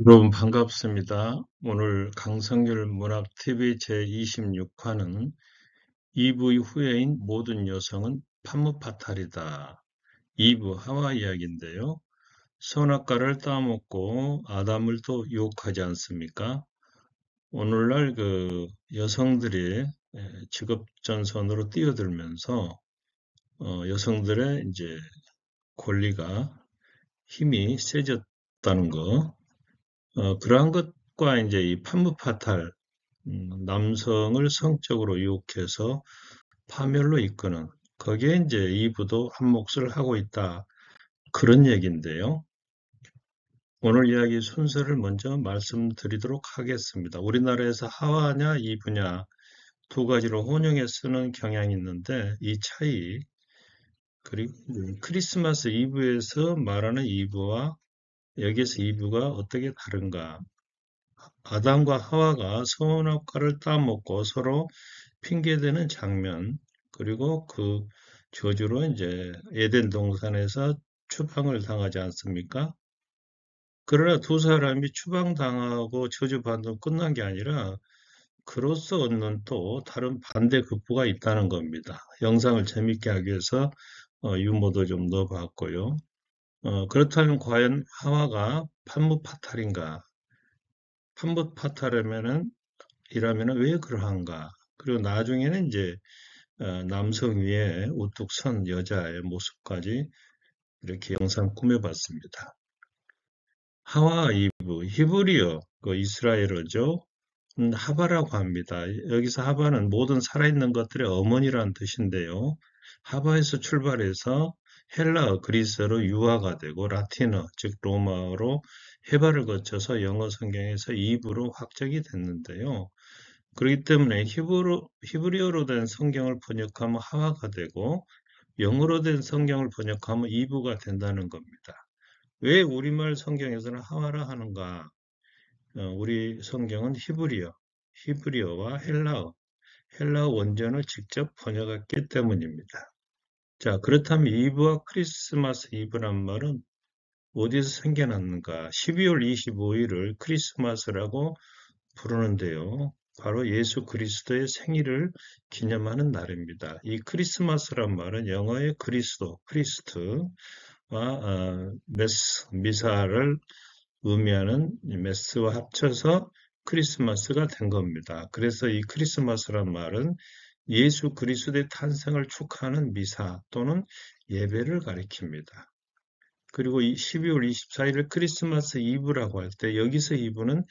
여러분 반갑습니다. 오늘 강성률 문학TV 제26화는 이브의 후예인 모든 여성은 판무파탈이다. 이브 하와 이야기인데요. 선악과를 따먹고 아담을 또 유혹하지 않습니까? 오늘날 그 여성들이 직업전선으로 뛰어들면서 여성들의 이제 권리가 힘이 세졌다는 거, 그러한 것과 이제 이 판무파탈, 남성을 성적으로 유혹해서 파멸로 이끄는, 거기에 이제 이브도 한 몫을 하고 있다. 그런 얘기인데요. 오늘 이야기 순서를 먼저 말씀드리도록 하겠습니다. 우리나라에서 하와냐 이브냐 두 가지로 혼용해 쓰는 경향이 있는데 이 차이, 그리고 크리스마스 이브에서 말하는 이브와 여기에서 이브가 어떻게 다른가? 아담과 하와가 선악과를 따먹고 서로 핑계대는 장면, 그리고 그 저주로 이제 에덴 동산에서 추방을 당하지 않습니까? 그러나 두 사람이 추방당하고 저주받는 끝난 게 아니라 그로써 얻는 또 다른 반대 극부가 있다는 겁니다. 영상을 재밌게 하기 위해서 유머도 좀 넣어봤고요. 그렇다면 과연 하와가 판무파탈인가? 판무파탈이라면은 왜 그러한가? 그리고 나중에는 이제 남성 위에 우뚝 선 여자의 모습까지 이렇게 영상 꾸며봤습니다. 하와 이브, 히브리어, 그 이스라엘어죠. 하바라고 합니다. 여기서 하바는 모든 살아있는 것들의 어머니라는 뜻인데요. 하바에서 출발해서 헬라어, 그리스어로 유화가 되고 라틴어, 즉 로마어로 헤바를 거쳐서 영어 성경에서 이브로 확정이 됐는데요. 그렇기 때문에 히브리어로 된 성경을 번역하면 하와가 되고 영어로 된 성경을 번역하면 이브가 된다는 겁니다. 왜 우리말 성경에서는 하와라 하는가? 우리 성경은 히브리어와 헬라어 원전을 직접 번역했기 때문입니다. 자, 그렇다면 이브와 크리스마스 이브란 말은 어디서 생겨났는가? 12월 25일을 크리스마스라고 부르는데요. 바로 예수 그리스도의 생일을 기념하는 날입니다. 이 크리스마스란 말은 영어의 크리스트와 미사를 의미하는 메스와 합쳐서 크리스마스가 된 겁니다. 그래서 이 크리스마스란 말은 예수 그리스도의 탄생을 축하하는 미사 또는 예배를 가리킵니다. 그리고 12월 24일을 크리스마스 이브라고 할 때 여기서 이브는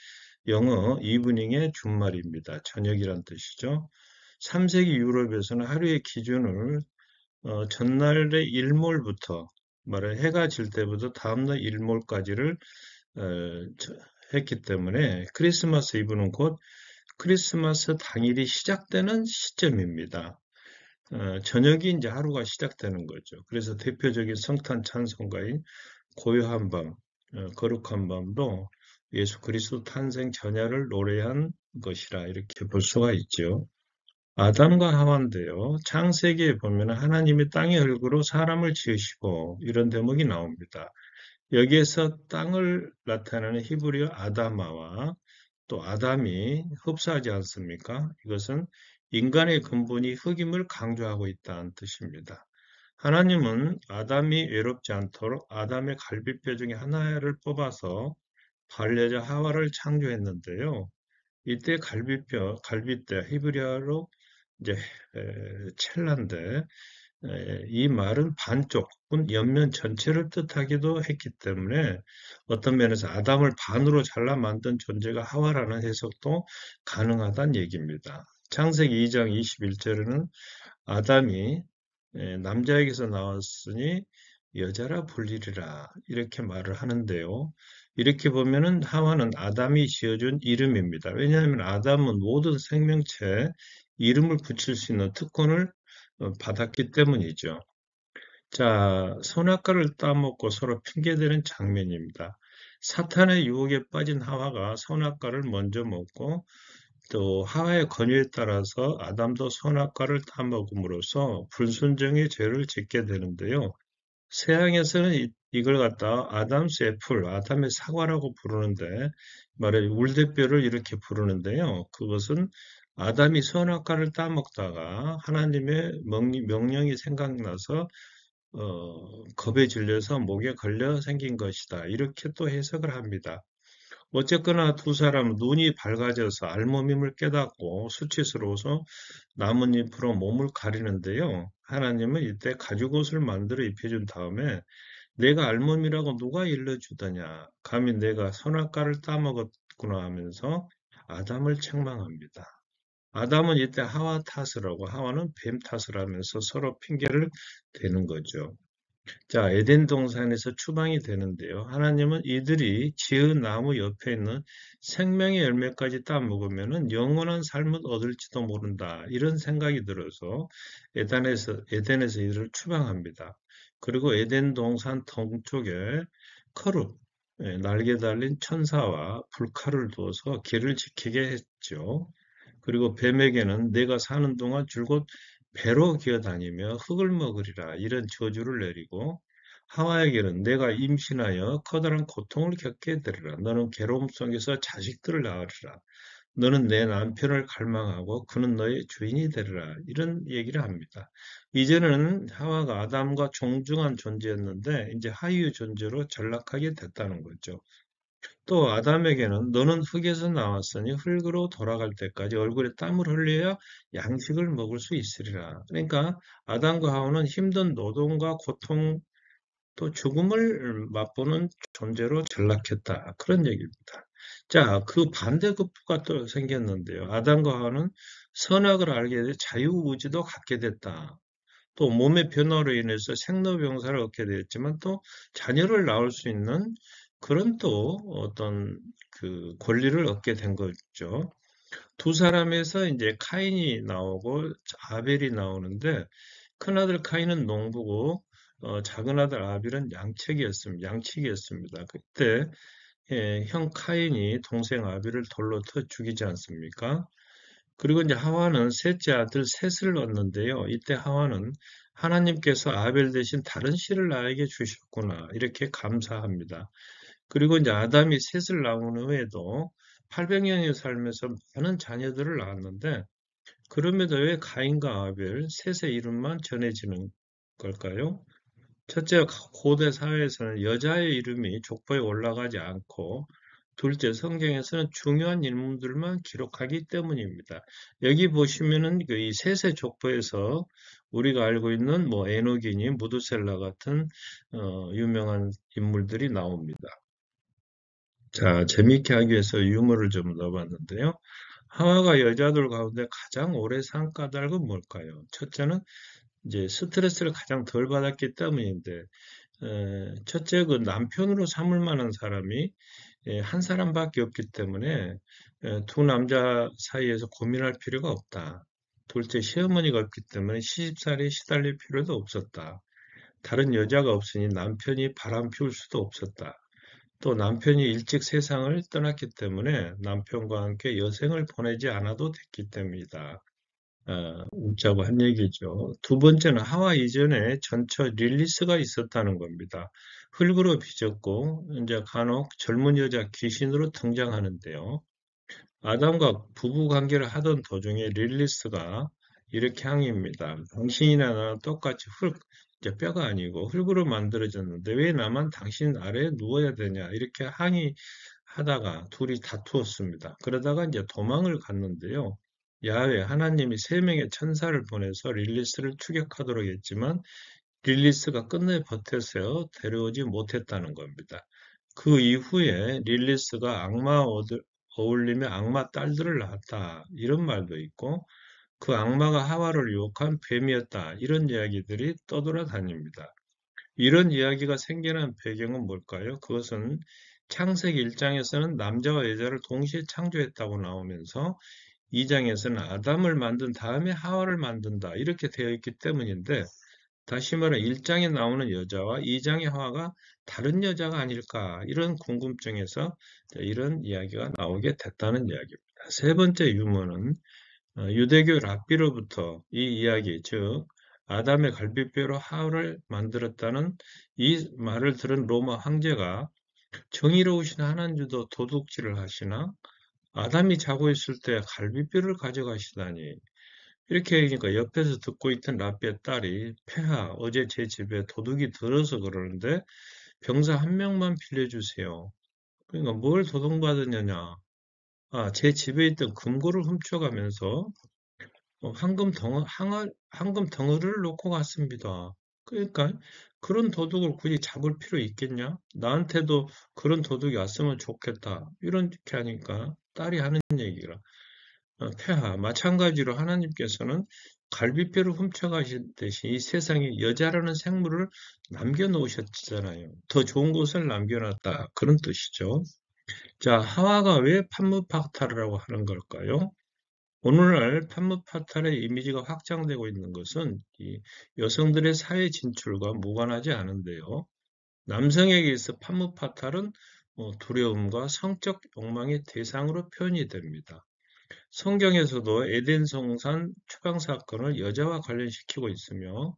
영어 이브닝의 준말입니다. 저녁이란 뜻이죠. 3세기 유럽에서는 하루의 기준을 전날의 일몰부터 말해 해가 질 때부터 다음날 일몰까지를 했기 때문에 크리스마스 이브는 곧 크리스마스 당일이 시작되는 시점입니다. 저녁이 이제 하루가 시작되는 거죠. 그래서 대표적인 성탄 찬송가인 고요한 밤, 거룩한 밤도 예수 그리스도 탄생 전야를 노래한 것이라 이렇게 볼 수가 있죠. 아담과 하와인데요. 창세기에 보면 하나님이 땅의 흙으로 사람을 지으시고 이런 대목이 나옵니다. 여기에서 땅을 나타내는 히브리어 아다마와 또 아담이 흡사하지 않습니까? 이것은 인간의 근본이 흙임을 강조하고 있다는 뜻입니다. 하나님은 아담이 외롭지 않도록 아담의 갈비뼈 중에 하나를 뽑아서 반려자 하와를 창조했는데요. 이때 갈비뼈, 히브리어로 이제 첼란데 이 말은 반쪽 혹은 옆면 전체를 뜻하기도 했기 때문에 어떤 면에서 아담을 반으로 잘라 만든 존재가 하와라는 해석도 가능하다는 얘기입니다. 창세기 2장 21절에는 아담이 남자에게서 나왔으니 여자라 불리리라 이렇게 말을 하는데요. 이렇게 보면은 하와는 아담이 지어준 이름입니다. 왜냐하면 아담은 모든 생명체에 이름을 붙일 수 있는 특권을 받았기 때문이죠. 자, 선악과를 따먹고 서로 핑계대는 장면입니다. 사탄의 유혹에 빠진 하와가 선악과를 먼저 먹고 또 하와의 권유에 따라서 아담도 선악과를 따먹음으로써 불순종의 죄를 짓게 되는데요. 서양에서는 이걸 갖다 아담스 애플, 아담의 사과라고 부르는데, 말해 울대뼈를 이렇게 부르는데요. 그것은 아담이 선악과를 따먹다가 하나님의 명령이 생각나서 겁에 질려서 목에 걸려 생긴 것이다. 이렇게 또 해석을 합니다. 어쨌거나 두 사람은 눈이 밝아져서 알몸임을 깨닫고 수치스러워서 나뭇잎으로 몸을 가리는데요. 하나님은 이때 가죽옷을 만들어 입혀준 다음에 내가 알몸이라고 누가 일러주더냐. 감히 내가 선악과를 따먹었구나 하면서 아담을 책망합니다. 아담은 이때 하와 탓을 하고 하와는 뱀 탓을 하면서 서로 핑계를 대는 거죠. 자, 에덴 동산에서 추방이 되는데요. 하나님은 이들이 지은 나무 옆에 있는 생명의 열매까지 따먹으면 영원한 삶을 얻을지도 모른다. 이런 생각이 들어서 에덴에서 이들을 추방합니다. 그리고 에덴 동산 동쪽에 커룹, 날개 달린 천사와 불칼을 두어서 길을 지키게 했죠. 그리고 뱀에게는 내가 사는 동안 줄곧 배로 기어다니며 흙을 먹으리라 이런 저주를 내리고 하와에게는 내가 임신하여 커다란 고통을 겪게 되리라. 너는 괴로움 속에서 자식들을 낳으리라. 너는 내 남편을 갈망하고 그는 너의 주인이 되리라. 이런 얘기를 합니다. 이제는 하와가 아담과 종중한 존재였는데 이제 하위의 존재로 전락하게 됐다는 거죠. 또 아담에게는 너는 흙에서 나왔으니 흙으로 돌아갈 때까지 얼굴에 땀을 흘려야 양식을 먹을 수 있으리라. 그러니까 아담과 하와는 힘든 노동과 고통 또 죽음을 맛보는 존재로 전락했다. 그런 얘기입니다. 자, 그 반대급부가 또 생겼는데요. 아담과 하와는 선악을 알게 돼 자유의지도 갖게 됐다. 또 몸의 변화로 인해서 생로병사를 얻게 되었지만 또 자녀를 낳을 수 있는 그런 또 어떤 그 권리를 얻게 된 거죠. 두 사람에서 이제 카인이 나오고 아벨이 나오는데 큰아들 카인은 농부고 작은 아들 아벨은 양치기였습니다. 그때 형 카인이 동생 아벨을 돌로 터 죽이지 않습니까? 그리고 이제 하와는 셋째 아들 셋을 얻는데요. 이때 하와는 하나님께서 아벨 대신 다른 씨를 나에게 주셨구나. 이렇게 감사합니다. 그리고 이제 아담이 셋을 낳은 후에도 800년이 살면서 많은 자녀들을 낳았는데 그럼에도 왜 가인과 아벨 셋의 이름만 전해지는 걸까요? 첫째, 고대 사회에서는 여자의 이름이 족보에 올라가지 않고 둘째, 성경에서는 중요한 인물들만 기록하기 때문입니다. 여기 보시면은 이 셋의 족보에서 우리가 알고 있는 뭐 에노기니, 무드셀라 같은 유명한 인물들이 나옵니다. 자, 재미있게 하기 위해서 유머를 좀 넣어봤는데요. 하와가 여자들 가운데 가장 오래 산 까닭은 뭘까요? 첫째는 이제 스트레스를 가장 덜 받았기 때문인데, 첫째 그 남편으로 삼을 만한 사람이 한 사람밖에 없기 때문에 두 남자 사이에서 고민할 필요가 없다. 둘째, 시어머니가 없기 때문에 시집살이에 시달릴 필요도 없었다. 다른 여자가 없으니 남편이 바람 피울 수도 없었다. 또 남편이 일찍 세상을 떠났기 때문에 남편과 함께 여생을 보내지 않아도 됐기 때문이다. 웃자고 한 얘기죠. 두 번째는 하와 이전에 전처 릴리스가 있었다는 겁니다. 흙으로 빚었고 이제 간혹 젊은 여자 귀신으로 등장하는데요. 아담과 부부 관계를 하던 도중에 릴리스가 이렇게 항의입니다. 당신이나 나는 똑같이 이제 뼈가 아니고 흙으로 만들어졌는데 왜 나만 당신 아래에 누워야 되냐 이렇게 항의하다가 둘이 다투었습니다. 그러다가 이제 도망을 갔는데요. 야훼 하나님이 세 명의 천사를 보내서 릴리스를 추격하도록 했지만 릴리스가 끝내 버텨서 데려오지 못했다는 겁니다. 그 이후에 릴리스가 어울리며 악마 딸들을 낳았다. 이런 말도 있고 그 악마가 하와를 유혹한 뱀이었다. 이런 이야기들이 떠돌아다닙니다. 이런 이야기가 생겨난 배경은 뭘까요? 그것은 창세기 1장에서는 남자와 여자를 동시에 창조했다고 나오면서 2장에서는 아담을 만든 다음에 하와를 만든다. 이렇게 되어 있기 때문인데 다시 말해 1장에 나오는 여자와 2장의 하와가 다른 여자가 아닐까 이런 궁금증에서 이런 이야기가 나오게 됐다는 이야기입니다. 세 번째 유머는 유대교 랍비로부터 이 이야기, 즉 아담의 갈비뼈로 하와를 만들었다는 이 말을 들은 로마 황제가 정의로우신 하나님도 도둑질을 하시나? 아담이 자고 있을 때 갈비뼈를 가져가시다니. 이렇게 얘기니까 옆에서 듣고 있던 라비의 딸이 폐하, 어제 제 집에 도둑이 들어서 그러는데 병사 한 명만 빌려주세요. 그러니까 뭘 도둑받았느냐? 아, 제 집에 있던 금고를 훔쳐가면서 황금 덩어리를 놓고 갔습니다. 그러니까 그런 도둑을 굳이 잡을 필요 있겠냐? 나한테도 그런 도둑이 왔으면 좋겠다. 이렇게 하니까 딸이 하는 얘기가 폐하. 마찬가지로 하나님께서는 갈비뼈를 훔쳐가시듯이 이 세상에 여자라는 생물을 남겨놓으셨잖아요. 더 좋은 곳을 남겨놨다. 그런 뜻이죠. 자, 하와가 왜 판무파탈이라고 하는 걸까요? 오늘날 판무파탈의 이미지가 확장되고 있는 것은 이 여성들의 사회 진출과 무관하지 않은데요. 남성에게 있어 판무파탈은 두려움과 성적 욕망의 대상으로 표현이 됩니다. 성경에서도 에덴 성산 추방 사건을 여자와 관련시키고 있으며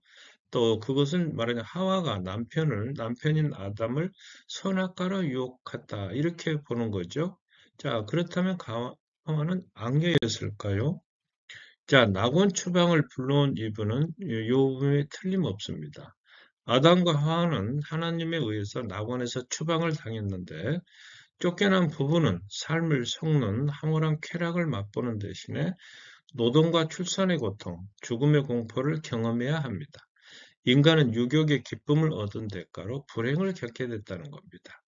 또 그것은 말하는 하와가 남편인 아담을 선악과로 유혹했다 이렇게 보는 거죠. 자, 그렇다면 하와는 악녀였을까요? 자, 낙원 추방을 불러온 이분은 요 부분에 틀림없습니다. 아담과 하와는 하나님에 의해서 낙원에서 추방을 당했는데 쫓겨난 부부는 삶을 속는 황홀한 쾌락을 맛보는 대신에 노동과 출산의 고통, 죽음의 공포를 경험해야 합니다. 인간은 유격의 기쁨을 얻은 대가로 불행을 겪게 됐다는 겁니다.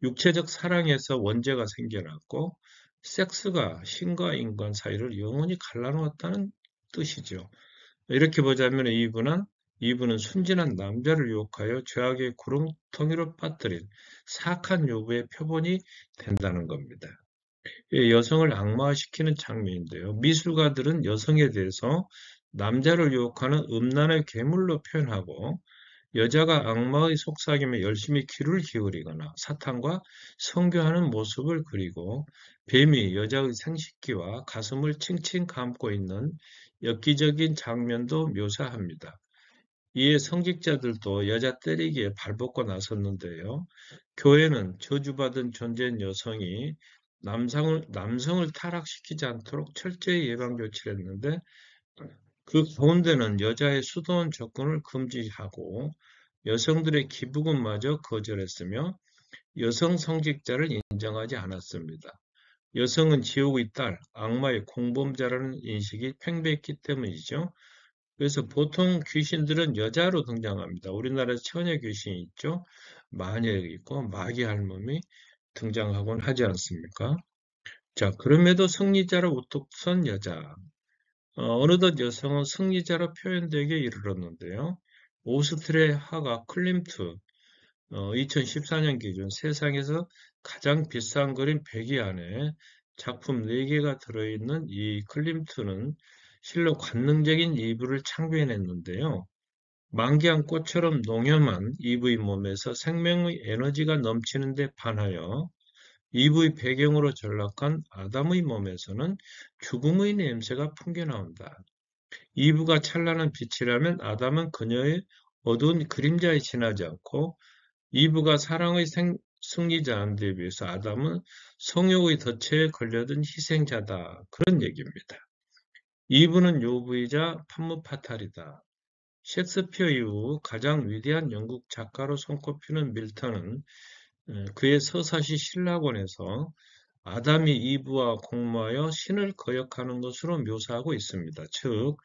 육체적 사랑에서 원죄가 생겨났고 섹스가 신과 인간 사이를 영원히 갈라놓았다는 뜻이죠. 이렇게 보자면 이분은 순진한 남자를 유혹하여 죄악의 구렁텅이로 빠뜨린 사악한 요구의 표본이 된다는 겁니다. 여성을 악마화시키는 장면인데요. 미술가들은 여성에 대해서 남자를 유혹하는 음란의 괴물로 표현하고 여자가 악마의 속삭임에 열심히 귀를 기울이거나 사탄과 성교하는 모습을 그리고 뱀이 여자의 생식기와 가슴을 칭칭 감고 있는 엽기적인 장면도 묘사합니다. 이에 성직자들도 여자 때리기에 발벗고 나섰는데요. 교회는 저주받은 존재인 여성이 남성을 타락시키지 않도록 철저히 예방 조치를 했는데 그 가운데는 여자의 수도원 접근을 금지하고 여성들의 기부금마저 거절했으며 여성 성직자를 인정하지 않았습니다. 여성은 지옥의 딸, 악마의 공범자라는 인식이 팽배했기 때문이죠. 그래서 보통 귀신들은 여자로 등장합니다. 우리나라에서 처녀 귀신이 있죠. 마녀 있고 마귀 할멈이 등장하곤 하지 않습니까? 자, 그럼에도 승리자로 우뚝 선 여자. 어느덧 여성은 승리자로 표현되게 이르렀는데요. 오스트리아 화가 클림트, 2014년 기준 세상에서 가장 비싼 그림 100위 안에 작품 4개가 들어있는 이 클림트는 실로 관능적인 이브를 창조해냈는데요. 만개한 꽃처럼 농염한 이브의 몸에서 생명의 에너지가 넘치는 데 반하여 이브의 배경으로 전락한 아담의 몸에서는 죽음의 냄새가 풍겨나온다. 이브가 찬란한 빛이라면 아담은 그녀의 어두운 그림자에 지나지 않고 이브가 사랑의 승리자인 데 비해서 아담은 성욕의 덫에 걸려든 희생자다. 그런 얘기입니다. 이브는 요부이자 판무파탈이다. 셰익스피어 이후 가장 위대한 영국 작가로 손꼽히는 밀턴은 그의 서사시 신라권에서 아담이 이브와 공모하여 신을 거역하는 것으로 묘사하고 있습니다. 즉,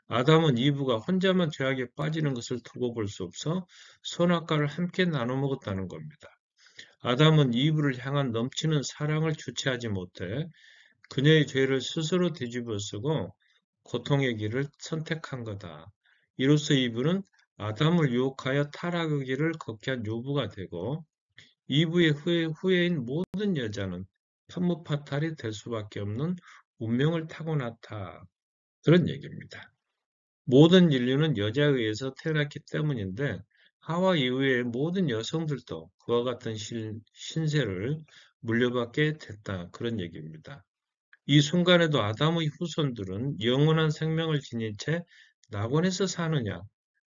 아담은 이브가 혼자만 죄악에 빠지는 것을 두고 볼 수 없어 선악과를 함께 나눠 먹었다는 겁니다. 아담은 이브를 향한 넘치는 사랑을 주체하지 못해 그녀의 죄를 스스로 뒤집어 쓰고 고통의 길을 선택한 거다. 이로써 이브는 아담을 유혹하여 타락의 길을 걷게 한 요부가 되고 이브의 후예인 모든 여자는 판무파탈이 될 수밖에 없는 운명을 타고났다. 그런 얘기입니다. 모든 인류는 여자에 의해서 태어났기 때문인데 하와 이후의 모든 여성들도 그와 같은 신세를 물려받게 됐다. 그런 얘기입니다. 이 순간에도 아담의 후손들은 영원한 생명을 지닌 채 낙원에서 사느냐?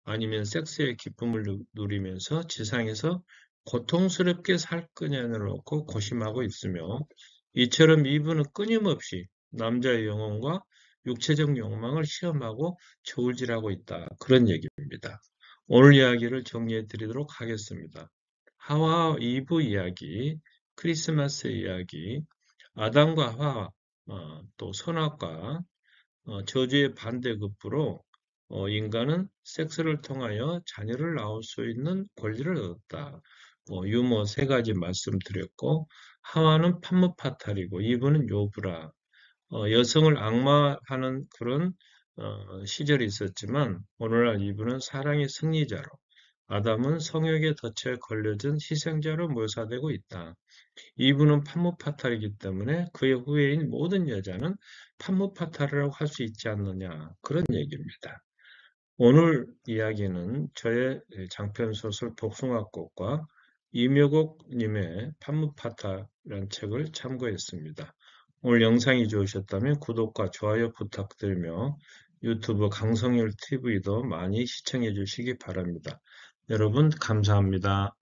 아니면 섹스의 기쁨을 누리면서 지상에서 고통스럽게 살 거냐를 놓고 고심하고 있으며 이처럼 이분은 끊임없이 남자의 영혼과 육체적 욕망을 시험하고 저울질하고 있다. 그런 얘기입니다. 오늘 이야기를 정리해 드리도록 하겠습니다. 하와 이브 이야기, 크리스마스 이야기, 아담과 하와, 또 선악과 저주의 반대급부로 인간은 섹스를 통하여 자녀를 낳을 수 있는 권리를 얻었다. 유머 세 가지 말씀드렸고 하와는 판무파탈이고 이브는 요브라. 여성을 악마하는 그런 시절이 있었지만 오늘날 이브는 사랑의 승리자로 아담은 성욕의 덫에 걸려진 희생자로 묘사되고 있다. 이분은 판무파탈이기 때문에 그의 후예인 모든 여자는 판무파탈이라고 할 수 있지 않느냐 그런 얘기입니다. 오늘 이야기는 저의 장편소설 복숭아꽃과 이묘국 님의 판무파탈이라는 책을 참고했습니다. 오늘 영상이 좋으셨다면 구독과 좋아요 부탁드리며 유튜브 강성일 TV도 많이 시청해 주시기 바랍니다. 여러분 감사합니다.